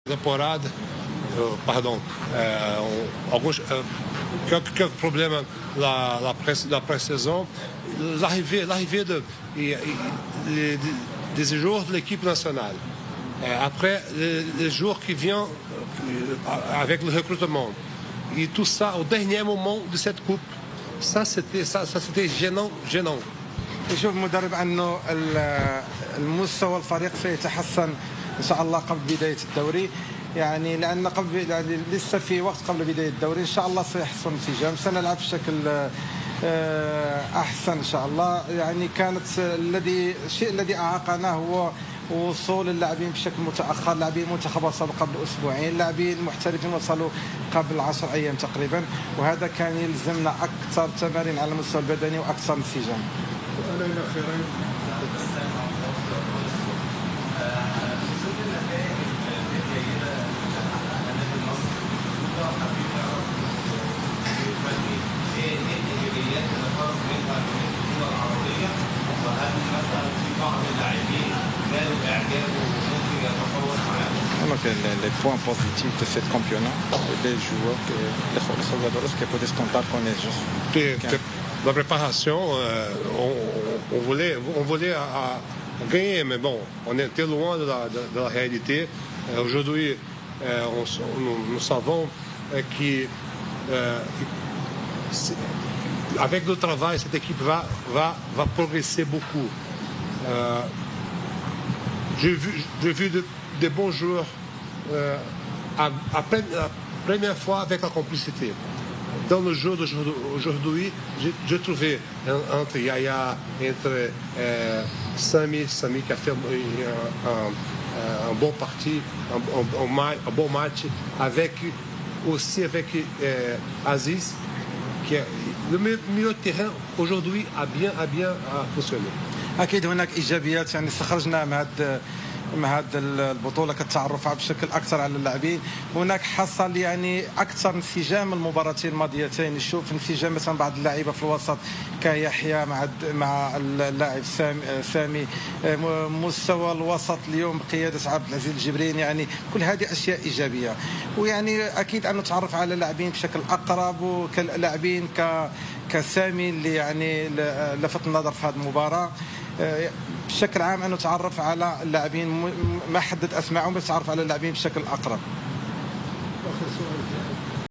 temporada, pardon, quelques problèmes la pré-saison. L'arrivée des joueurs de l'équipe nationale. Après, les joueurs qui viennent avec le recrutement. Et tout ça au dernier moment de cette coupe. Ça, c'était gênant. يشوف المدرب أنه المستوى الفريق سيتحسن إن شاء الله قبل بداية الدوري، يعني لأن يعني لسه في وقت قبل بداية الدوري. إن شاء الله سيحصل انسجام، سنلعب بشكل أحسن إن شاء الله. يعني كانت الشيء الذي أعاقنا هو وصول اللاعبين بشكل متأخر. لاعبين المنتخب وصلوا قبل أسبوعين، لاعبين المحترفين وصلوا قبل 10 أيام تقريبا، وهذا كان يلزمنا أكثر تمارين على المستوى البدني وأكثر انسجام. Les points positifs de ce championnat, les joueurs, les jogadores que podem contar com eles. La préparation, on voulait gagner, mais bon, on était loin de la réalité. Aujourd'hui, nous savons qu'avec le travail, cette équipe va progresser beaucoup. J'ai vu de bons joueurs la première fois avec la complicité. Dans le jeu d'aujourd'hui, j'ai trouvé entre Yaya, entre Sami qui a fait un bon parti, un bon match, avec Aziz, qui le milieu de terrain aujourd'hui a bien fonctionné. أكيد هناك إيجابيات، يعني استخرجنا مع هذه البطولة كالتعرف بشكل أكثر على اللاعبين. هناك حصل يعني أكثر انسجام المباراتين الماضيتين. نشوف انسجام مثلا بعض اللاعبين في الوسط كيحيى مع اللاعب سامي. مستوى الوسط اليوم بقيادة عبد العزيز الجبرين، يعني كل هذه أشياء إيجابية. ويعني أكيد أن نتعرف على اللاعبين بشكل أقرب، وكلاعبين كسامي اللي يعني لفت النظر في هذه المباراة. بشكل عام أن نتعرف على اللاعبين، ما حدد أسمائهم، بس نتعرف على اللاعبين بشكل أقرب.